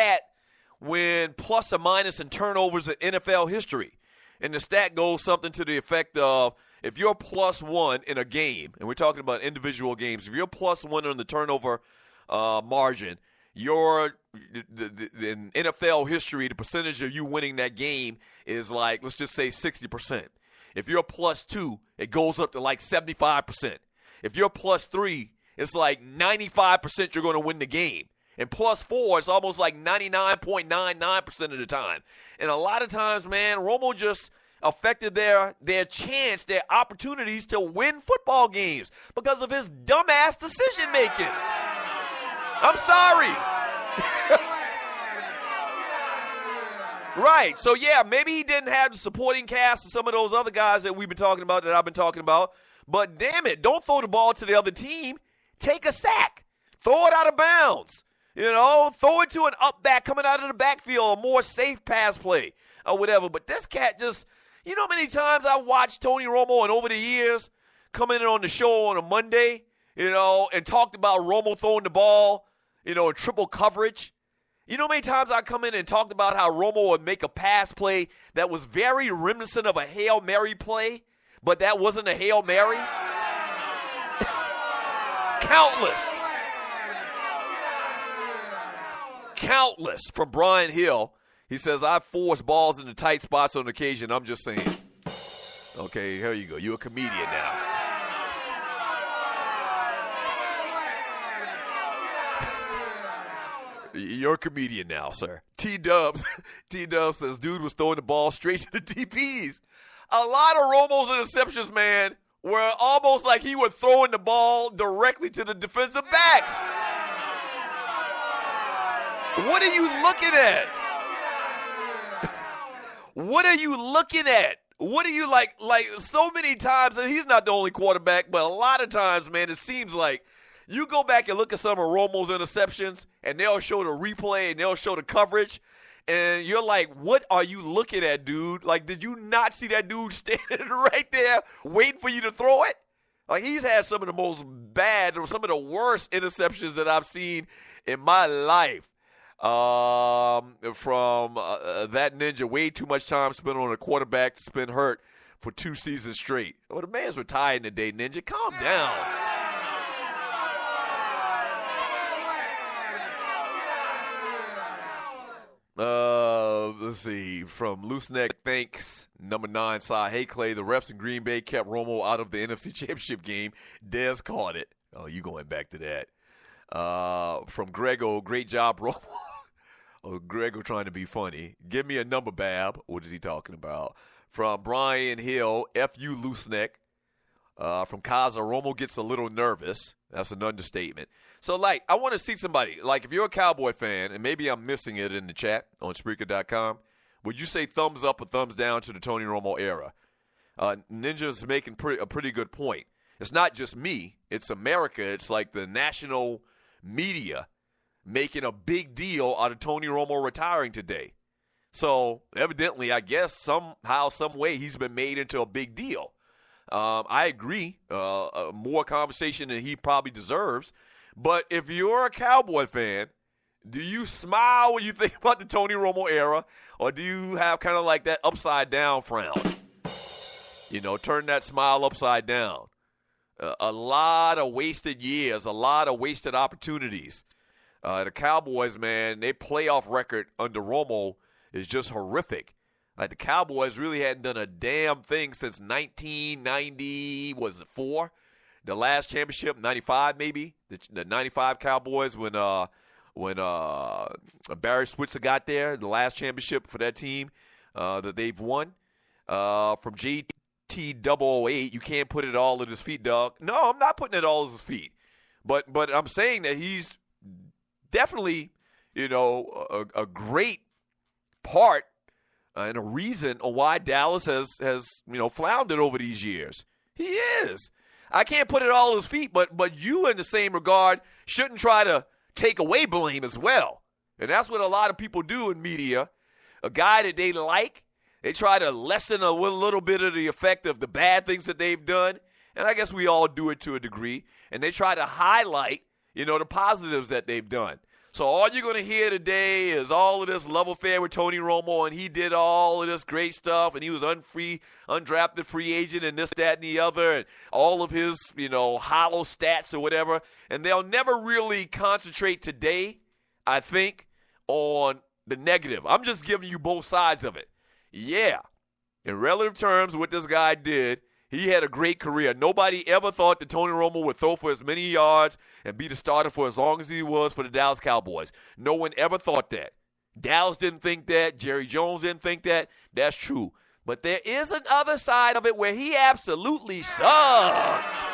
stat when plus or minus in turnovers in NFL history. And the stat goes something to the effect of if you're plus one in a game, and we're talking about individual games, if you're plus one on the turnover margin, in NFL history, the percentage of you winning that game is like, let's just say 60%. If you're plus two, it goes up to like 75%. If you're plus three, it's like 95% you're going to win the game. And plus four, it's almost like 99.99% of the time. And a lot of times, man, Romo just affected their chance, their opportunities to win football games because of his dumbass decision-making. I'm sorry. Right. So, yeah, maybe he didn't have the supporting cast of some of those other guys that we've been talking about, that I've been talking about. But, damn it, don't throw the ball to the other team. Take a sack. Throw it out of bounds. Throw it to an up back coming out of the backfield, a more safe pass play or whatever. But this cat just, how many times I watched Tony Romo and over the years come in on the show on a Monday, and talked about Romo throwing the ball, in triple coverage. You know how many times I come in and talked about how Romo would make a pass play that was very reminiscent of a Hail Mary play, but that wasn't a Hail Mary? Countless from Brian Hill. He says, I force balls into tight spots on occasion. I'm just saying. Okay, here you go. You're a comedian now. You're a comedian now, sir. T-Dubs says, dude was throwing the ball straight to the DPs. A lot of Romo's interceptions, man, were almost like he was throwing the ball directly to the defensive backs. What are you looking at? What are you looking at? What are you like so many times, and he's not the only quarterback, but a lot of times, man, it seems like you go back and look at some of Romo's interceptions, and they'll show the replay, and they'll show the coverage, and you're like, what are you looking at, dude? Like, did you not see that dude standing right there waiting for you to throw it? Like, he's had some of the most bad, or some of the worst interceptions that I've seen in my life. From that ninja, way too much time spent on a quarterback that's been hurt for 2 seasons straight. Well, the man's retired today, ninja. Calm down. Let's see. From Loose Neck, thanks. Number 9, side. Hey, Clay, the refs in Green Bay kept Romo out of the NFC Championship game. Dez caught it. Oh, you going back to that. From Grego, great job, Romo. Oh, Grego trying to be funny. Give me a number, Bab. What is he talking about? From Brian Hill, F.U. Looseneck. From Kaza, Romo gets a little nervous. That's an understatement. So, I want to see somebody. If you're a Cowboy fan, and maybe I'm missing it in the chat on Spreaker.com, would you say thumbs up or thumbs down to the Tony Romo era? Ninja's making a pretty good point. It's not just me. It's America. It's like the national media making a big deal out of Tony Romo retiring today. So, evidently, I guess somehow, some way, he's been made into a big deal. I agree. More conversation than he probably deserves. But if you're a Cowboy fan, do you smile when you think about the Tony Romo era, or do you have kind of like that upside down frown? Turn that smile upside down. A lot of wasted years, a lot of wasted opportunities. The Cowboys, man, their playoff record under Romo is just horrific. The Cowboys really hadn't done a damn thing since 1990, was it 4? The last championship, 95 maybe, the 95 Cowboys when Barry Switzer got there, the last championship for that team that they've won. From JT008, you can't put it all at his feet, dog. No, I'm not putting it all at his feet. But I'm saying that he's definitely, a great part and a reason on why Dallas has floundered over these years. He is. I can't put it all at his feet, but you, in the same regard, shouldn't try to take away blame as well. And that's what a lot of people do in media. A guy that they like, they try to lessen a little bit of the effect of the bad things that they've done. And I guess we all do it to a degree. And they try to highlight, the positives that they've done. So all you're going to hear today is all of this love affair with Tony Romo, and he did all of this great stuff, and he was undrafted free agent, and this, that, and the other, and all of his, hollow stats or whatever. And they'll never really concentrate today, I think, on the negative. I'm just giving you both sides of it. Yeah, in relative terms, what this guy did, he had a great career. Nobody ever thought that Tony Romo would throw for as many yards and be the starter for as long as he was for the Dallas Cowboys. No one ever thought that. Dallas didn't think that. Jerry Jones didn't think that. That's true. But there is another side of it where he absolutely sucked.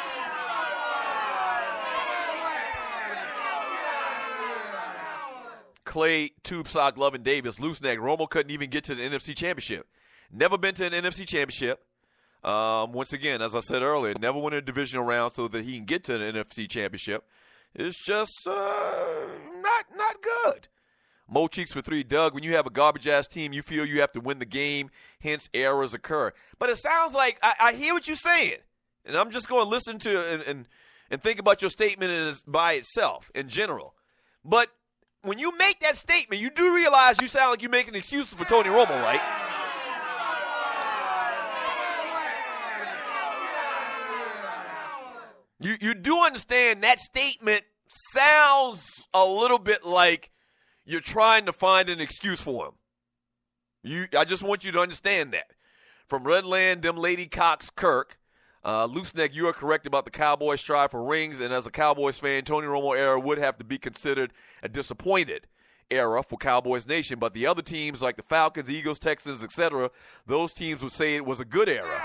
Clay, Tube Sock, Lovin Davis, Loose Neck. Romo couldn't even get to the NFC Championship. Never been to an NFC Championship. Once again, as I said earlier, never won a divisional round so that he can get to an NFC Championship. It's just not good. Mo Cheeks for 3. Doug, when you have a garbage-ass team, you feel you have to win the game, hence errors occur. But it sounds like I hear what you're saying, and I'm just going to listen to and think about your statement by itself in general. But when you make that statement, you do realize you sound like you're making excuses for Tony Romo, right? You do understand that statement sounds a little bit like you're trying to find an excuse for him. I just want you to understand that. From Redland, them Lady Cox Kirk, Loose Neck, you are correct about the Cowboys' strive for rings, and as a Cowboys fan, Tony Romo era would have to be considered a disappointed era for Cowboys Nation, but the other teams like the Falcons, Eagles, Texans, etc., those teams would say it was a good era.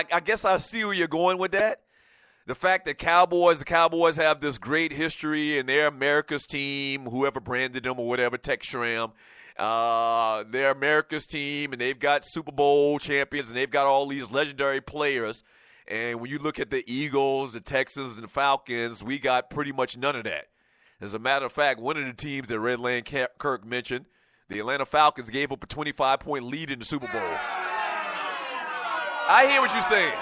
I guess I see where you're going with that. The fact that the Cowboys have this great history and they're America's team, whoever branded them or whatever, Textram, they're America's team and they've got Super Bowl champions and they've got all these legendary players. And when you look at the Eagles, the Texans, and the Falcons, we got pretty much none of that. As a matter of fact, one of the teams that Redland Kirk mentioned, the Atlanta Falcons, gave up a 25-point lead in the Super Bowl. I hear what you're saying.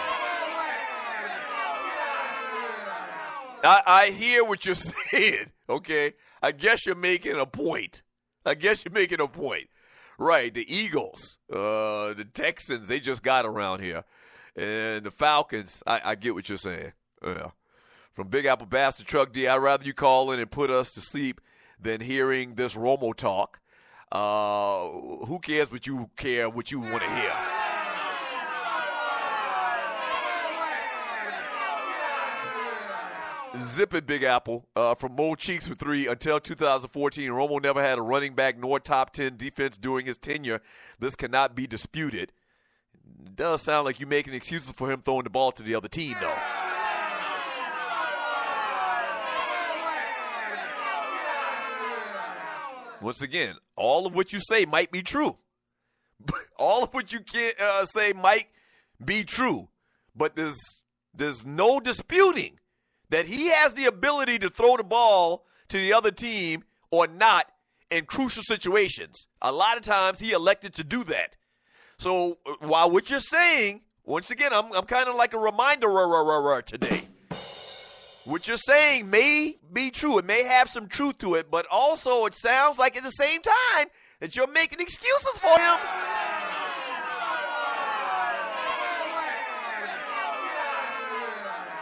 I hear what you're saying, okay? I guess you're making a point. Right, the Eagles, the Texans, they just got around here. And the Falcons, I get what you're saying. Yeah. From Big Apple Bastard Truck D, I'd rather you call in and put us to sleep than hearing this Romo talk. Who cares what you want to hear? Zip it, Big Apple. From Mo Cheeks for 3, until 2014, Romo never had a running back nor top 10 defense during his tenure. This cannot be disputed. It does sound like you're making excuses for him throwing the ball to the other team, though. Once again, all of what you say might be true. All of what you say might be true. But there's no disputing that he has the ability to throw the ball to the other team or not in crucial situations. A lot of times he elected to do that. So while what you're saying, once again, I'm kind of like a reminder today. What you're saying may be true. It may have some truth to it, but also it sounds like at the same time that you're making excuses for him.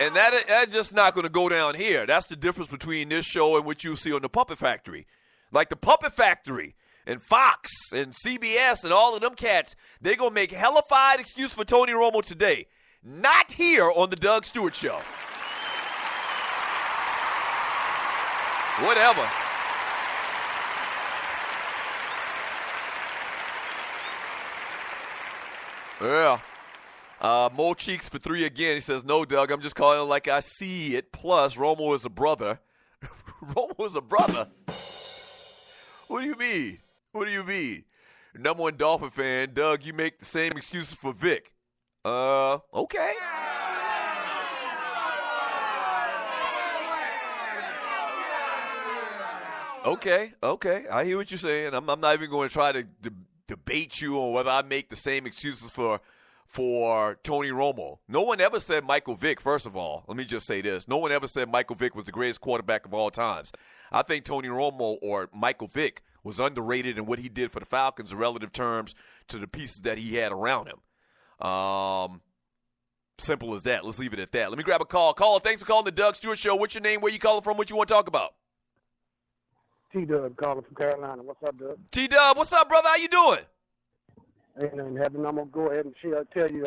And that's just not going to go down here. That's the difference between this show and what you see on the Puppet Factory. Like the Puppet Factory and Fox and CBS and all of them cats, they're going to make hellified excuse for Tony Romo today. Not here on the Doug Stewart Show. Whatever. Yeah. Mo Cheeks for 3 again. He says, no, Doug, I'm just calling it like I see it. Plus, Romo is a brother. Romo is a brother? What do you mean? Number 1 Dolphin fan, Doug, you make the same excuses for Vic. Okay. Okay. I hear what you're saying. I'm not even going to try to debate you on whether I make the same excuses for for Tony Romo. No one ever said Michael Vick, first of all. Let me just say this. No one ever said Michael Vick was the greatest quarterback of all times. I think Tony Romo or Michael Vick was underrated in what he did for the Falcons in relative terms to the pieces that he had around him. Simple as that. Let's leave it at that. Let me grab a call. Caller, thanks for calling the Doug Stewart Show. What's your name? Where you calling from? What you want to talk about? T-Dub calling from Carolina. What's up, Doug? T-Dub, what's up, brother? How you doing? Ain't nothing happening. I'm going to go ahead and tell you,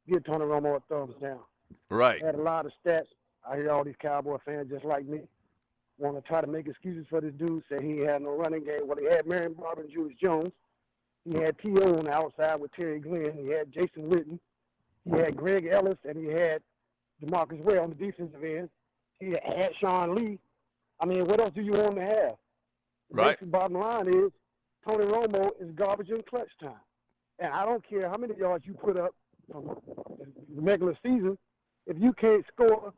give Tony Romo a thumbs down. Right. Had a lot of stats. I hear all these Cowboy fans just like me want to try to make excuses for this dude, say he had no running game. Well, he had Marion Barber and Julius Jones. He had T.O. on the outside with Terry Glenn. He had Jason Witten. He had Greg Ellis, and he had DeMarcus Ware on the defensive end. He had Sean Lee. I mean, what else do you want to have? Right. The bottom line is Tony Romo is garbage in clutch time. And I don't care how many yards you put up from the regular season, if you can't score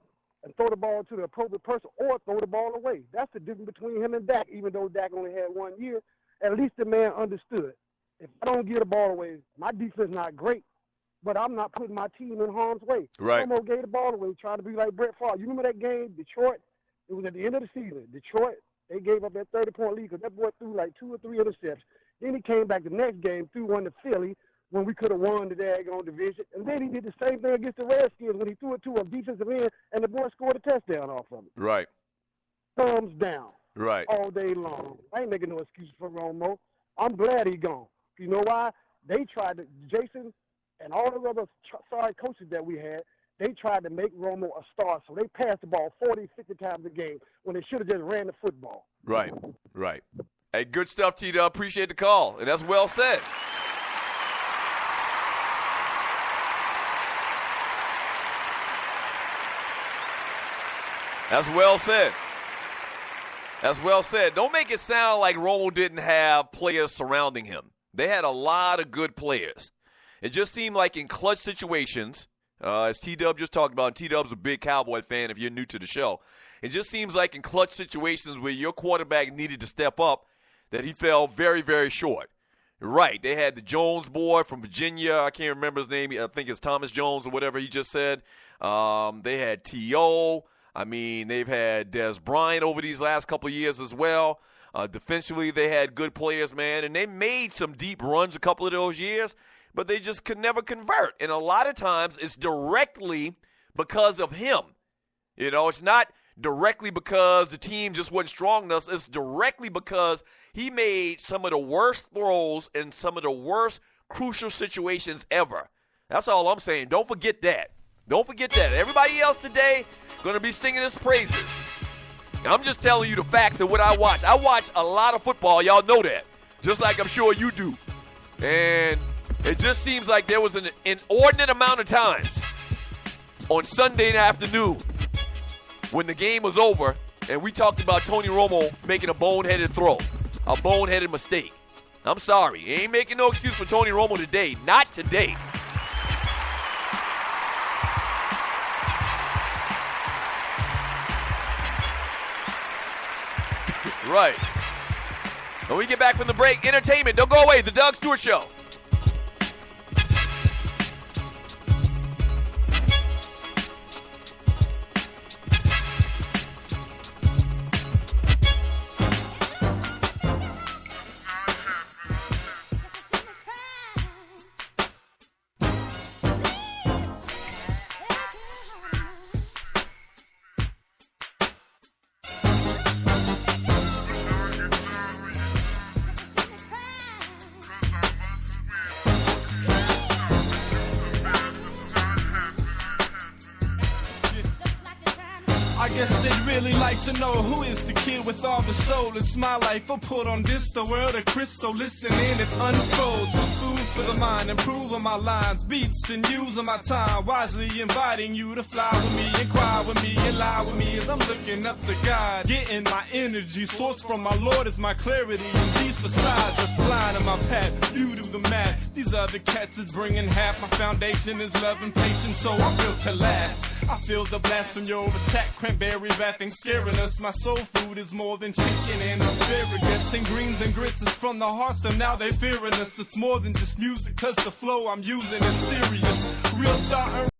and throw the ball to the appropriate person or throw the ball away. That's the difference between him and Dak, even though Dak only had 1 year. At least the man understood. If I don't get the ball away, my defense is not great, but I'm not putting my team in harm's way. Right. Romo gave the ball away, trying to be like Brett Favre. You remember that game, Detroit? It was at the end of the season. Detroit, they gave up that 30-point lead because that boy threw like 2 or 3 interceptions. Then he came back the next game, threw one to Philly when we could have won the daggone division. And then he did the same thing against the Redskins when he threw it to a defensive end and the boy scored a touchdown off of it. Right. Thumbs down. Right. All day long. I ain't making no excuses for Romo. I'm glad he gone. You know why? They tried to, Jason and all the other sorry coaches that we had, they tried to make Romo a star, so they passed the ball 40, 50 times a game when they should have just ran the football. Right, right. Hey, good stuff, T-Dub. Appreciate the call, and that's well said. That's well said. That's well said. Don't make it sound like Romo didn't have players surrounding him. They had a lot of good players. It just seemed like in clutch situations, as T-Dub just talked about, and T-Dub's a big Cowboy fan if you're new to the show, it just seems like in clutch situations where your quarterback needed to step up that he fell very, very short. Right, they had the Jones boy from Virginia. I can't remember his name. I think it's Thomas Jones or whatever he just said. They had T.O. I mean, they've had Des Bryant over these last couple of years as well. Defensively, they had good players, man, and they made some deep runs a couple of those years, but they just could never convert. And a lot of times it's directly because of him. You know, it's not directly because the team just wasn't strong enough. It's directly because he made some of the worst throws in some of the worst crucial situations ever. That's all I'm saying. Don't forget that. Don't forget that. Everybody else today going to be singing his praises. I'm just telling you the facts of what I watch. I watch a lot of football. Y'all know that. Just like I'm sure you do. And it just seems like there was an inordinate amount of times on Sunday afternoon when the game was over and we talked about Tony Romo making a boneheaded throw, a boneheaded mistake. I'm sorry. You ain't making no excuse for Tony Romo today. Not today. Right. When we get back from the break, entertainment. Don't go away. The Doug Stewart Show. To know who is the kid with all the soul. It's my life. I'll put on this, the world of Chris. So listen in, it unfolds with food for the mind, improving my lines, beats, and using my time wisely, inviting you to fly with me and cry with me and lie with me as I'm looking up to God, getting my energy source from my Lord is my clarity. And these facades that's blind in my path. You do the math. These other cats is bringing half. My foundation is love and patience, so I'm built to last. I feel the blast from your attack, cranberry bathing, scaring us. My soul food is more than chicken and asparagus, and greens and grits is from the heart, so now they fearing us. It's more than just music. music, cause the flow I'm using is serious. Real thought